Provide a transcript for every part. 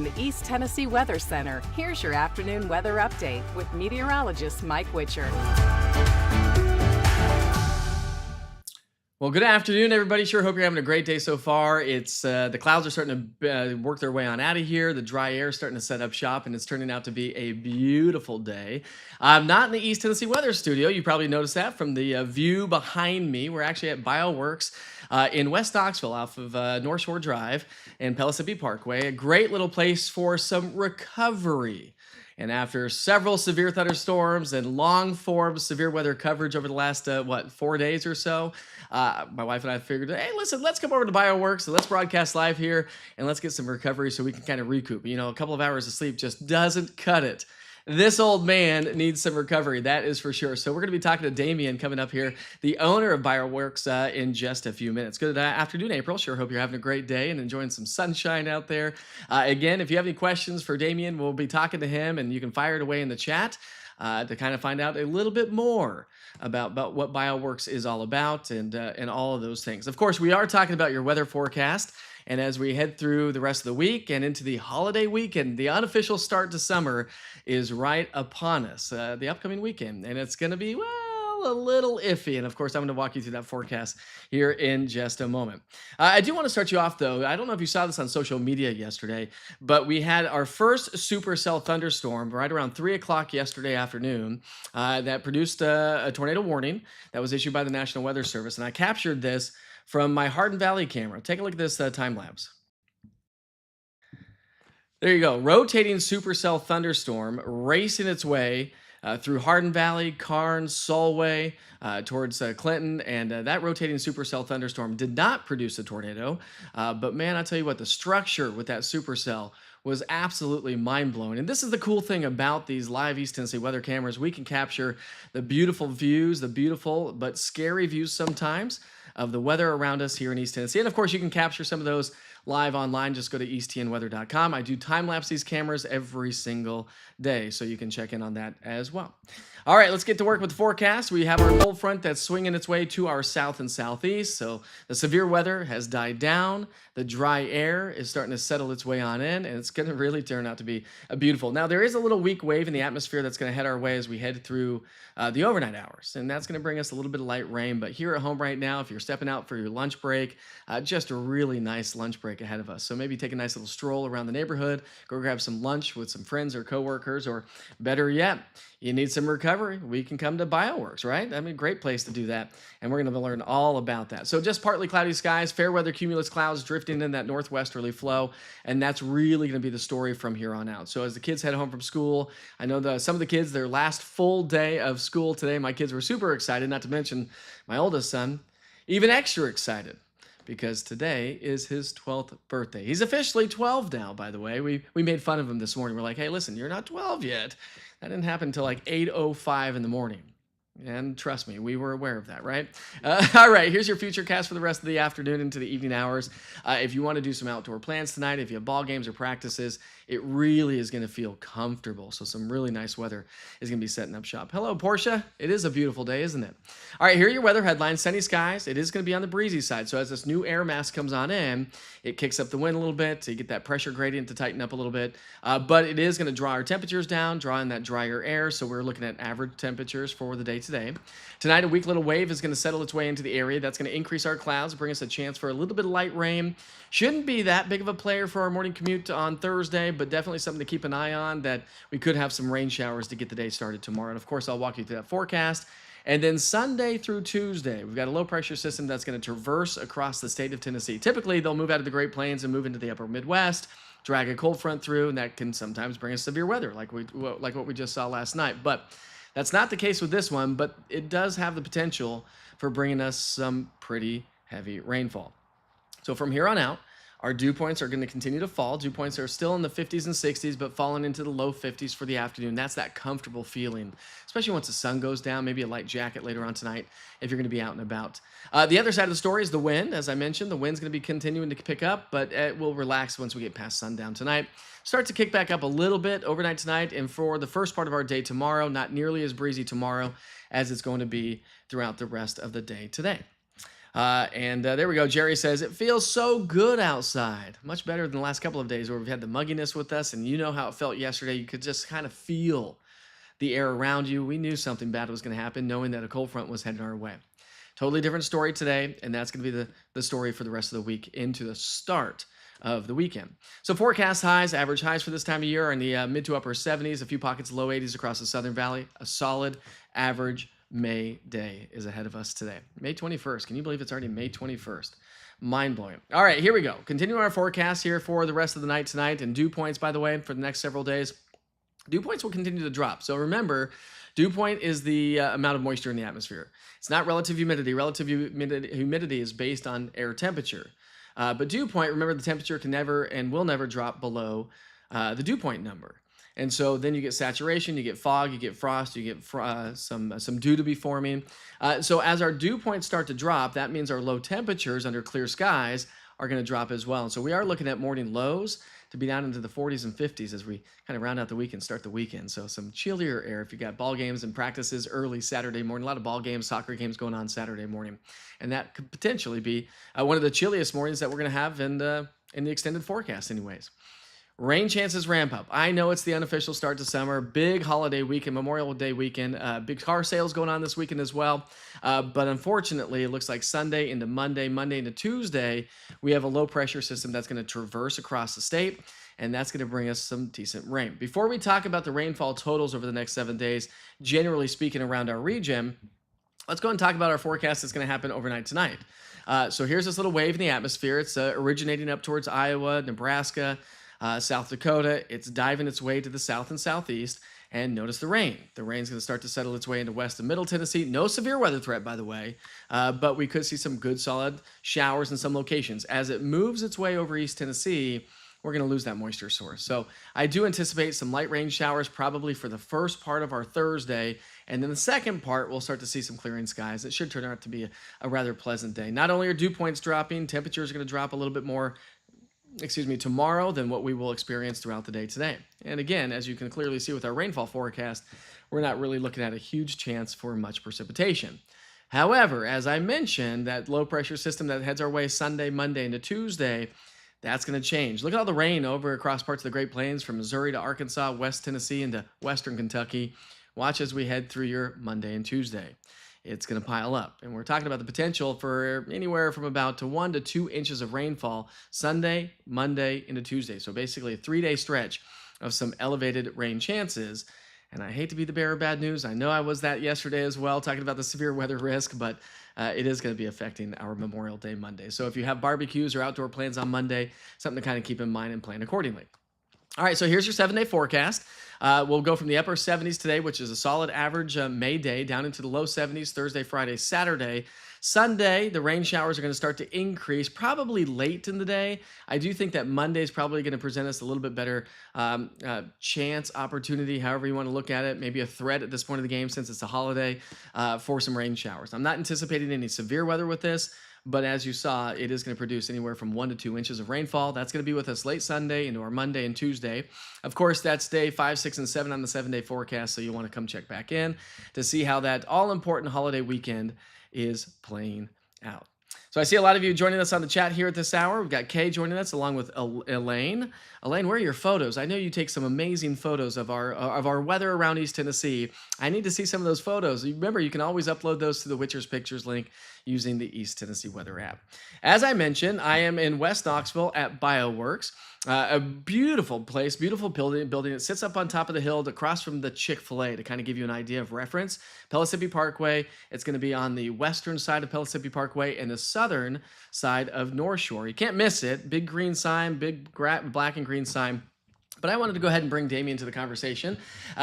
the East Tennessee Weather Center. Here's your afternoon weather update with meteorologist Mike Witcher. Well, good afternoon, everybody. Sure hope you're having a great day so far. It's the clouds are starting to work their way on out of here. The dry air is starting to set up shop, and it's turning out to be a beautiful day. I'm not in the East Tennessee Weather Studio. You probably noticed that from the view behind me. We're actually at BioworX in West Knoxville off of North Shore Drive and Pellissippi Parkway. A great little place for some recovery. And after several severe thunderstorms and long form severe weather coverage over the last, 4 days or so, my wife and I figured, hey, listen, let's come over to BioworX and let's broadcast live here and let's get some recovery so we can kind of recoup. You know, a couple of hours of sleep just doesn't cut it. This old man needs some recovery, that is for sure. So we're going to be talking to Damien coming up here, the owner of BioworX, in just a few minutes. Good afternoon, April. Sure hope you're having a great day and enjoying some sunshine out there. Again, if you have any questions for Damien, we'll be talking to him, and you can fire it away in the chat to kind of find out a little bit more about what BioworX is all about and all of those things. Of course, we are talking about your weather forecast. And as we head through the rest of the week and into the holiday weekend, the unofficial start to summer is right upon us, the upcoming weekend. And it's going to be, well, a little iffy. And of course, I'm going to walk you through that forecast here in just a moment. I do want to start you off, though. I don't know if you saw this on social media yesterday, but we had our first supercell thunderstorm right around 3 o'clock yesterday afternoon that produced a tornado warning that was issued by the National Weather Service. And I captured this from my Hardin Valley camera. Take a look at this time lapse. There you go. Rotating supercell thunderstorm racing its way through Hardin Valley, Karnes, Solway, towards Clinton. And that rotating supercell thunderstorm did not produce a tornado. But man, I tell you what, the structure with that supercell was absolutely mind-blowing. And this is the cool thing about these live East Tennessee weather cameras. We can capture the beautiful views, the beautiful but scary views sometimes of the weather around us here in East Tennessee. And of course, you can capture some of those live online. Just go to easttnweather.com. I do time-lapse these cameras every single day, so you can check in on that as well. All right, let's get to work with the forecast. We have our cold front that's swinging its way to our south and southeast, so the severe weather has died down. The dry air is starting to settle its way on in, and it's going to really turn out to be beautiful. Now, there is a little weak wave in the atmosphere that's going to head our way as we head through the overnight hours, and that's going to bring us a little bit of light rain. But here at home right now, if you're stepping out for your lunch break, just a really nice lunch break ahead of us. So maybe take a nice little stroll around the neighborhood, go grab some lunch with some friends or coworkers, or better yet, you need some recovery, we can come to BioworX, right? I mean, great place to do that, and we're going to learn all about that. So just partly cloudy skies, fair weather cumulus clouds drifting in that northwesterly flow, and that's really going to be the story from here on out. So as the kids head home from school, I know some of the kids, their last full day of school today, my kids were super excited, not to mention my oldest son, even extra excited, because today is his 12th birthday. He's officially 12 now, by the way. We made fun of him this morning. We're like, hey, listen, you're not 12 yet. That didn't happen until like 8:05 in the morning. And trust me, we were aware of that, right? All right, here's your future cast for the rest of the afternoon into the evening hours. If you want to do some outdoor plans tonight, if you have ball games or practices, it really is going to feel comfortable. So some really nice weather is going to be setting up shop. Hello, Portia. It is a beautiful day, isn't it? All right, here are your weather headlines. Sunny skies. It is going to be on the breezy side. So as this new air mass comes on in, it kicks up the wind a little bit. So you get that pressure gradient to tighten up a little bit. But it is going to draw our temperatures down, draw in that drier air. So we're looking at average temperatures for the day today. Tonight, a weak little wave is going to settle its way into the area. That's going to increase our clouds, bring us a chance for a little bit of light rain. Shouldn't be that big of a player for our morning commute on Thursday, but definitely something to keep an eye on, that we could have some rain showers to get the day started tomorrow. And of course, I'll walk you through that forecast. And then Sunday through Tuesday, we've got a low pressure system that's going to traverse across the state of Tennessee. Typically, they'll move out of the Great Plains and move into the upper Midwest, drag a cold front through, and that can sometimes bring us severe weather like what we just saw last night. But that's not the case with this one, but it does have the potential for bringing us some pretty heavy rainfall. So from here on out, our dew points are going to continue to fall. Dew points are still in the 50s and 60s, but falling into the low 50s for the afternoon. That's that comfortable feeling, especially once the sun goes down, maybe a light jacket later on tonight if you're going to be out and about. The other side of the story is the wind. As I mentioned, the wind's going to be continuing to pick up, but it will relax once we get past sundown tonight. Start to kick back up a little bit overnight tonight, and for the first part of our day tomorrow, not nearly as breezy tomorrow as it's going to be throughout the rest of the day today. And there we go. Jerry says, it feels so good outside. Much better than the last couple of days where we've had the mugginess with us. And you know how it felt yesterday. You could just kind of feel the air around you. We knew something bad was going to happen, knowing that a cold front was heading our way. Totally different story today, and that's going to be the story for the rest of the week into the start of the weekend. So forecast highs, average highs for this time of year are in the mid to upper 70s, a few pockets low 80s across the Southern Valley. A solid average May day is ahead of us today. May 21st. Can you believe it's already May 21st? Mind-blowing. All right, here we go. Continuing our forecast here for the rest of the night tonight, and dew points, by the way, for the next several days. Dew points will continue to drop. So remember, dew point is the amount of moisture in the atmosphere. It's not relative humidity. Relative humidity is based on air temperature. But dew point, remember, the temperature can never and will never drop below the dew point number. And so then you get saturation, you get fog, you get frost, you get some dew to be forming. So as our dew points start to drop, that means our low temperatures under clear skies are going to drop as well. And so we are looking at morning lows to be down into the 40s and 50s as we kind of round out the week and start the weekend. So some chillier air if you got ball games and practices early Saturday morning. A lot of ball games, soccer games going on Saturday morning. And that could potentially be one of the chilliest mornings that we're going to have in the extended forecast anyways. Rain chances ramp up. I know it's the unofficial start to summer. Big holiday weekend, Memorial Day weekend. Big car sales going on this weekend as well. But unfortunately, it looks like Sunday into Monday, Monday into Tuesday, we have a low pressure system that's going to traverse across the state, and that's going to bring us some decent rain. Before we talk about the rainfall totals over the next 7 days, generally speaking around our region, let's go and talk about our forecast that's going to happen overnight tonight. So here's this little wave in the atmosphere. It's originating up towards Iowa, Nebraska, South Dakota. It's diving its way to the south and southeast. And notice the rain. The rain's going to start to settle its way into west and middle Tennessee. No severe weather threat, by the way, but we could see some good solid showers in some locations. As it moves its way over East Tennessee, we're going to lose that moisture source. So I do anticipate some light rain showers probably for the first part of our Thursday. And then the second part, we'll start to see some clearing skies. It should turn out to be a rather pleasant day. Not only are dew points dropping, temperatures are going to drop a little bit more tomorrow than what we will experience throughout the day today. And again, as you can clearly see with our rainfall forecast, we're not really looking at a huge chance for much precipitation. However, as I mentioned, that low pressure system that heads our way Sunday, Monday into Tuesday, that's going to change. Look at all the rain over across parts of the Great Plains from Missouri to Arkansas, West Tennessee into Western Kentucky. Watch as we head through your Monday and Tuesday. It's going to pile up. And we're talking about the potential for anywhere from about 1 to 2 inches of rainfall Sunday, Monday into Tuesday. So basically a 3-day stretch of some elevated rain chances. And I hate to be the bearer of bad news. I know I was that yesterday as well, talking about the severe weather risk, but it is going to be affecting our Memorial Day Monday. So if you have barbecues or outdoor plans on Monday, something to kind of keep in mind and plan accordingly. All right, so here's your 7-day forecast. We'll go from the upper 70s today, which is a solid average May day, down into the low 70s Thursday, Friday, Saturday. Sunday, the rain showers are going to start to increase, probably late in the day. I do think that Monday is probably going to present us a little bit better chance, opportunity, however you want to look at it, maybe a threat at this point of the game since it's a holiday for some rain showers. I'm not anticipating any severe weather with this, but as you saw, it is going to produce anywhere from 1 to 2 inches of rainfall. That's going to be with us late Sunday into our Monday and Tuesday. Of course, that's day 5, 6, and 7 on the 7-day forecast, so you'll want to come check back in to see how that all-important holiday weekend is playing out. So I see a lot of you joining us on the chat here at this hour. We've got Kay joining us along with Elaine. Elaine, where are your photos? I know you take some amazing photos of our weather around East Tennessee. I need to see some of those photos. Remember, you can always upload those to the Witcher's Pictures link using the East Tennessee Weather app. As I mentioned, I am in West Knoxville at BioworX. A beautiful place, beautiful building. It sits up on top of the hill across from the Chick-fil-A to kind of give you an idea of reference. Pellissippi Parkway, it's going to be on the western side of Pellissippi Parkway and the southern side of North Shore. You can't miss it. Big green sign, big black and green sign. But I wanted to go ahead and bring Damien to the conversation.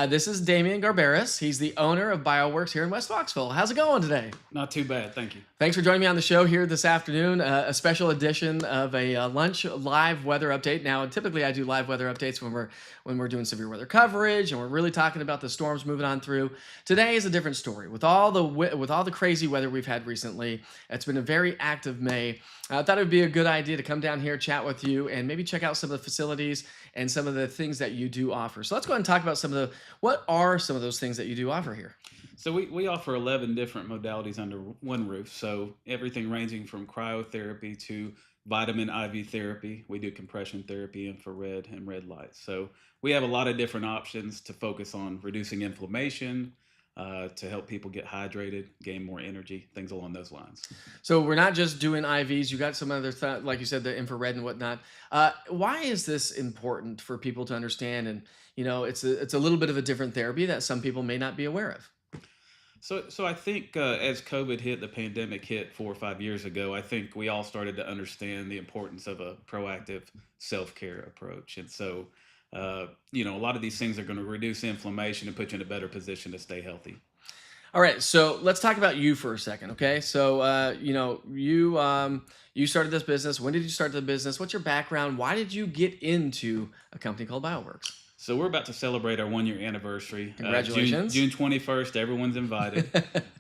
This is Damien Garberis. He's the owner of BioworX here in West Knoxville. How's it going today? Not too bad, thank you. Thanks for joining me on the show here this afternoon. A special edition of a lunch live weather update. Now, typically I do live weather updates when we're doing severe weather coverage and we're really talking about the storms moving on through. Today is a different story. With all the crazy weather we've had recently, it's been a very active May. I thought it would be a good idea to come down here, chat with you, and maybe check out some of the facilities and some of the things that you do offer. So let's go ahead and talk about what are some of those things that you do offer here? So we offer 11 different modalities under one roof. So everything ranging from cryotherapy to vitamin IV therapy. We do compression therapy, infrared, and red light. So we have a lot of different options to focus on reducing inflammation, to help people get hydrated, gain more energy, things along those lines. So we're not just doing IVs. You got some other stuff, like you said, the infrared and whatnot. Why is this important for people to understand? And it's a little bit of a different therapy that some people may not be aware of. So I think as COVID hit, the pandemic hit 4 or 5 years ago, I think we all started to understand the importance of a proactive self-care approach. And so, a lot of these things are going to reduce inflammation and put you in a better position to stay healthy. All right, so let's talk about you for a second, okay? So, you started this business. When did you start the business? What's your background? Why did you get into a company called BioworX? So we're about to celebrate our 1 year anniversary. Congratulations. June 21st, everyone's invited.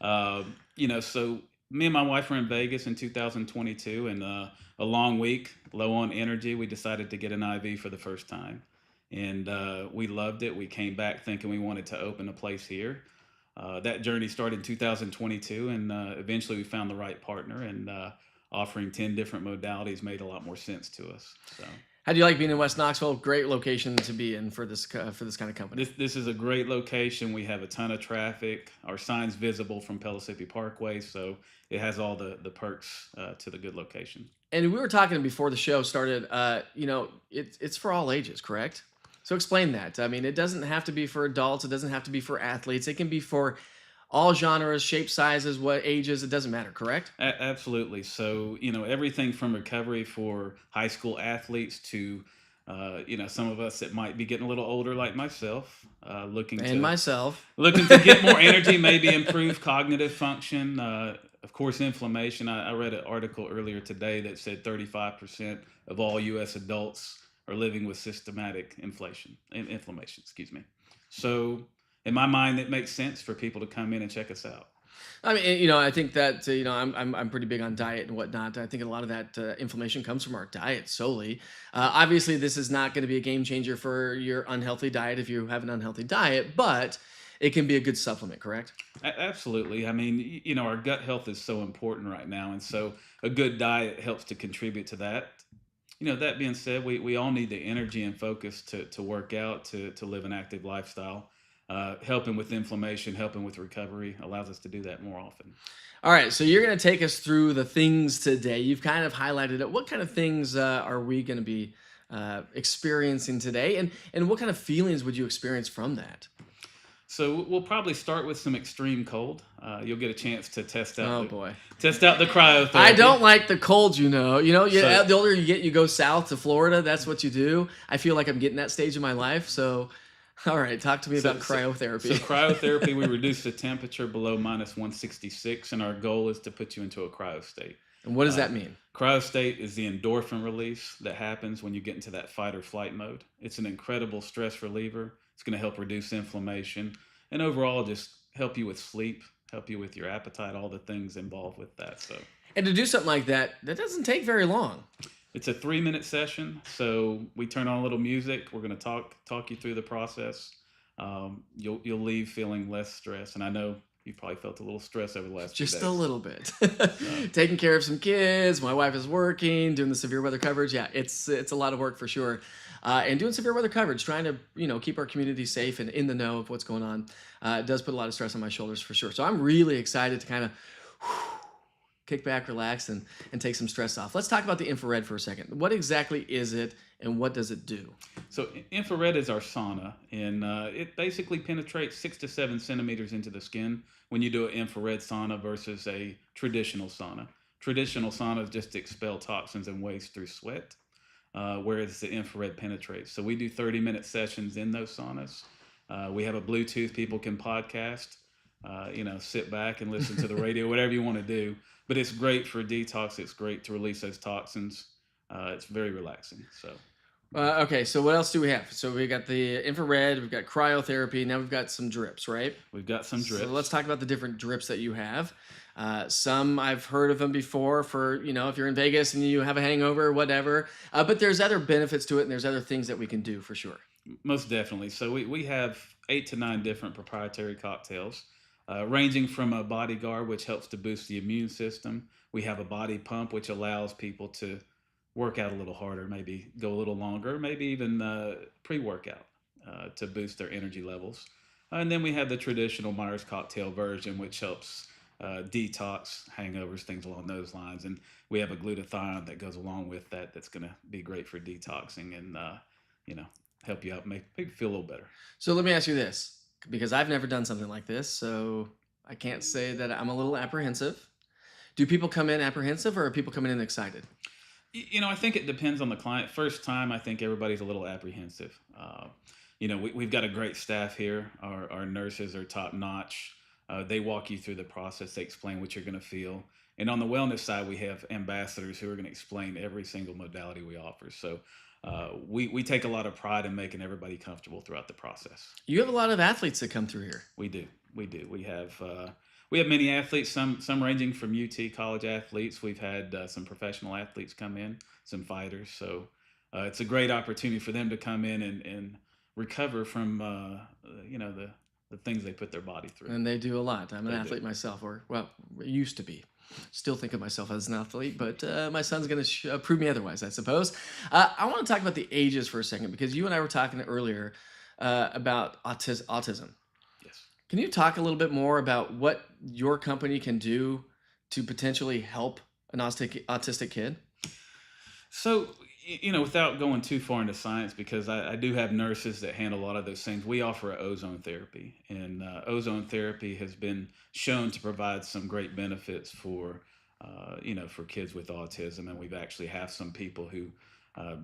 So me and my wife were in Vegas in 2022, and a long week, low on energy, we decided to get an IV for the first time. And we loved it. We came back thinking we wanted to open a place here. That journey started in 2022, and eventually we found the right partner, and offering 10 different modalities made a lot more sense to us. So. How do you like being in West Knoxville? Great location to be in for this kind of company. This is a great location. We have a ton of traffic. Our sign's visible from Pellissippi Parkway, so it has all the perks to the good location. And we were talking before the show started. It's for all ages, correct? So explain that. I mean, it doesn't have to be for adults. It doesn't have to be for athletes. It can be for all genres, shape, sizes, what ages. It doesn't matter, correct? Absolutely. So, everything from recovery for high school athletes to, some of us that might be getting a little older, like myself, looking to get more energy, maybe improve cognitive function. Of course, inflammation. I read an article earlier today that said 35% of all U.S. adults are living with systematic inflammation. Excuse me. So, in my mind, it makes sense for people to come in and check us out. I mean, I think that I'm pretty big on diet and whatnot. I think a lot of that inflammation comes from our diet solely. Obviously, this is not going to be a game changer for your unhealthy diet if you have an unhealthy diet, but it can be a good supplement, correct? Absolutely. I mean, our gut health is so important right now, and so a good diet helps to contribute to that. That being said, we all need the energy and focus to work out, to live an active lifestyle. Helping with inflammation, helping with recovery allows us to do that more often. All right, so you're going to take us through the things today. You've kind of highlighted it. What kind of things are we going to be experiencing today? And what kind of feelings would you experience from that? So we'll probably start with some extreme cold. You'll get a chance to test out the cryotherapy. I don't like the cold, the older you get, you go south to Florida. That's what you do. I feel like I'm getting that stage of my life. So, all right, talk to me about cryotherapy. So cryotherapy, we reduce the temperature below minus 166, and our goal is to put you into a cryo state. And what does that mean? Cryo state is the endorphin release that happens when you get into that fight or flight mode. It's an incredible stress reliever. It's going to help reduce inflammation and overall just help you with sleep, help you with your appetite, all the things involved with that. So, and to do something like that doesn't take very long. It's a 3-minute session, so we turn on a little music. We're going to talk you through the process. You'll leave feeling less stress, and I know you probably felt a little stress over the last few days. Just a little bit. Taking care of some kids. My wife is working, doing the severe weather coverage. Yeah, it's a lot of work for sure. And doing severe weather coverage, trying to keep our community safe and in the know of what's going on, does put a lot of stress on my shoulders for sure. So I'm really excited to kind of kick back, relax, and take some stress off. Let's talk about the infrared for a second. What exactly is it, and what does it do? So infrared is our sauna, and it basically penetrates 6 to 7 centimeters into the skin when you do an infrared sauna versus a traditional sauna. Traditional saunas just expel toxins and waste through sweat, whereas the infrared penetrates. So we do 30-minute sessions in those saunas. We have a Bluetooth. People can podcast, sit back and listen to the radio, whatever you want to do. But it's great for detox. It's great to release those toxins. It's very relaxing. So. Okay, so what else do we have? So we got the infrared, we've got cryotherapy, now we've got some drips, right? We've got some drips. So let's talk about the different drips that you have. Some I've heard of them before for, if you're in Vegas and you have a hangover, whatever. But there's other benefits to it, and there's other things that we can do for sure. Most definitely. So we have 8 to 9 different proprietary cocktails, ranging from a bodyguard, which helps to boost the immune system. We have a body pump, which allows people to work out a little harder, maybe go a little longer, maybe even pre-workout to boost their energy levels. And then we have the traditional Myers cocktail version, which helps detox, hangovers, things along those lines. And we have a glutathione that goes along with that. That's going to be great for detoxing and you know help you out, make you feel a little better. So let me ask you this, because I've never done something like this, so I can't say that I'm a little apprehensive. Do people come in apprehensive, or are people coming in excited? I think it depends on the client. First time, I think everybody's a little apprehensive. We've got a great staff here. Our nurses are top notch. They walk you through the process. They explain what you're going to feel. And on the wellness side, we have ambassadors who are going to explain every single modality we offer. So we take a lot of pride in making everybody comfortable throughout the process. You have a lot of athletes that come through here. We do. We have many athletes. Some ranging from UT college athletes. We've had some professional athletes come in, some fighters. So it's a great opportunity for them to come in and recover from the things they put their body through. And they do a lot. I'm an They athlete do. myself, or, well, used to be. Still think of myself as an athlete, but my son's going to prove me otherwise, I suppose. I want to talk about the ages for a second, because you and I were talking earlier about autism. Yes. Can you talk a little bit more about what your company can do to potentially help an autistic kid? So, without going too far into science, because I do have nurses that handle a lot of those things, we offer ozone therapy. And ozone therapy has been shown to provide some great benefits for kids with autism. And we've actually have some people who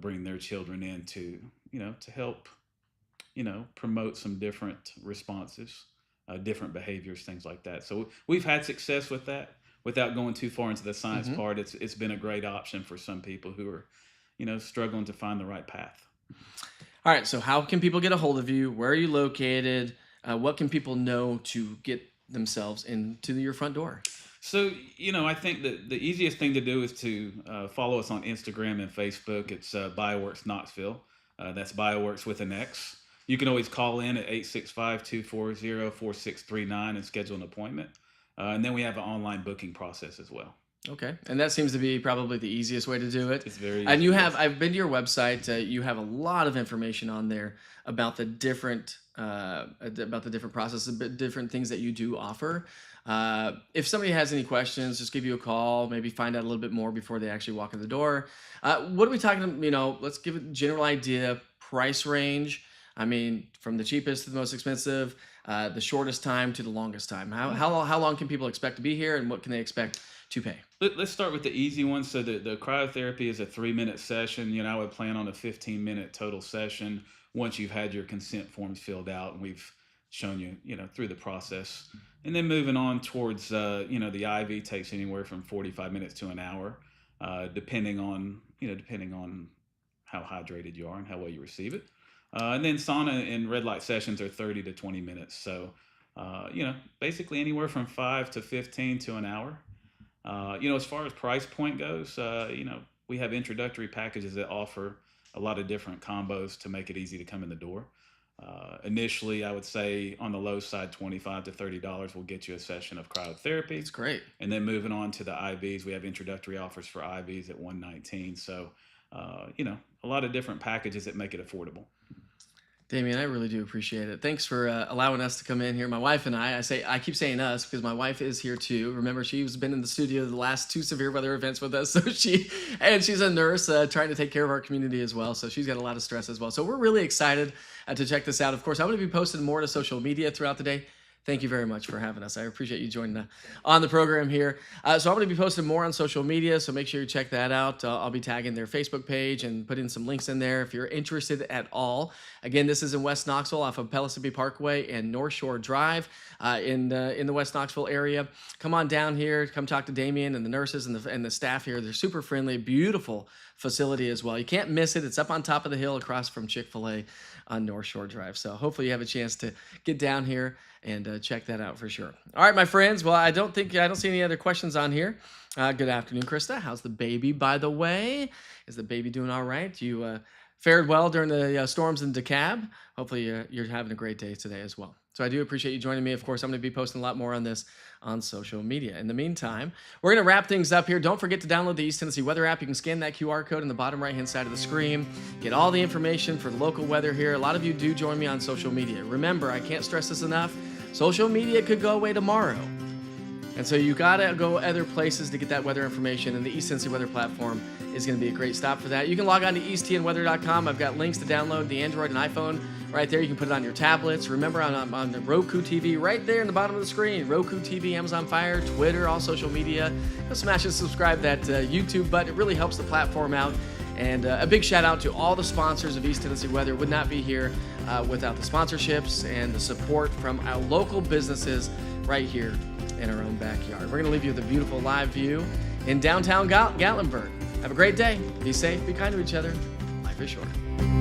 bring their children in to help, promote some different responses, different behaviors, things like that. So we've had success with that. Without going too far into the science part, it's been a great option for some people who are, struggling to find the right path. All right, so how can people get a hold of you? Where are you located? What can people know to get themselves into your front door? So, I think that the easiest thing to do is to follow us on Instagram and Facebook. It's BioworX Knoxville. That's BioworX with an X. You can always call in at 865-240-4639 and schedule an appointment. And then we have an online booking process as well. Okay, and that seems to be probably the easiest way to do it. It's very And easy, you yes. have, I've been to your website. You have a lot of information on there about the different processes, different things that you do offer. If somebody has any questions, just give you a call. Maybe find out a little bit more before they actually walk in the door. What are we talking? Let's give a general idea. Price range. I mean, from the cheapest to the most expensive, the shortest time to the longest time. How long can people expect to be here, and what can they expect to pay? Let's start with the easy one. So the cryotherapy is a 3-minute session. I would plan on a 15-minute total session once you've had your consent forms filled out and we've shown you, through the process. And then moving on towards, the IV takes anywhere from 45 minutes to an hour, depending on how hydrated you are and how well you receive it. And then sauna and red light sessions are 30 to 20 minutes. So, basically anywhere from 5 to 15 to an hour. As far as price point goes, we have introductory packages that offer a lot of different combos to make it easy to come in the door. Initially, I would say on the low side, $25 to $30 will get you a session of cryotherapy. It's great. And then moving on to the IVs, we have introductory offers for IVs at $119. So, a lot of different packages that make it affordable. Damien, I really do appreciate it. Thanks for allowing us to come in here. My wife and I keep saying us because my wife is here too. Remember, she's been in the studio the last 2 severe weather events with us. So she's a nurse trying to take care of our community as well. So she's got a lot of stress as well. So we're really excited to check this out. Of course, I'm going to be posting more to social media throughout the day. Thank you very much for having us. I appreciate you joining on the program here. So I'm going to be posting more on social media, so make sure you check that out. I'll be tagging their Facebook page and putting some links in there if you're interested at all. Again, this is in West Knoxville off of Pellissippi Parkway and North Shore Drive in the West Knoxville area. Come on down here. Come talk to Damien and the nurses and the staff here. They're super friendly, beautiful facility as well. You can't miss it. It's up on top of the hill across from Chick-fil-A on North Shore Drive. So hopefully you have a chance to get down here and check that out for sure. All right, my friends. Well, I don't see any other questions on here. Good afternoon, Krista. How's the baby, by the way? Is the baby doing all right? You fared well during the storms in DeKalb. Hopefully you're having a great day today as well. So I do appreciate you joining me. Of course, I'm going to be posting a lot more on this on social media. In the meantime, we're going to wrap things up here. Don't forget to download the East Tennessee Weather app. You can scan that QR code in the bottom right-hand side of the screen. Get all the information for the local weather here. A lot of you do join me on social media. Remember, I can't stress this enough. Social media could go away tomorrow. And so you got to go other places to get that weather information, and the East Tennessee Weather platform is going to be a great stop for that. You can log on to easttnweather.com. I've got links to download the Android and iPhone right there. You can put it on your tablets. Remember, on the Roku TV right there in the bottom of the screen. Roku TV, Amazon Fire, Twitter, all social media. Go smash and subscribe that YouTube button. It really helps the platform out. And a big shout out to all the sponsors of East Tennessee Weather. Would not be here without the sponsorships and the support from our local businesses right here in our own backyard. We're going to leave you with a beautiful live view in downtown Gatlinburg. Have a great day. Be safe. Be kind to each other. Life is short.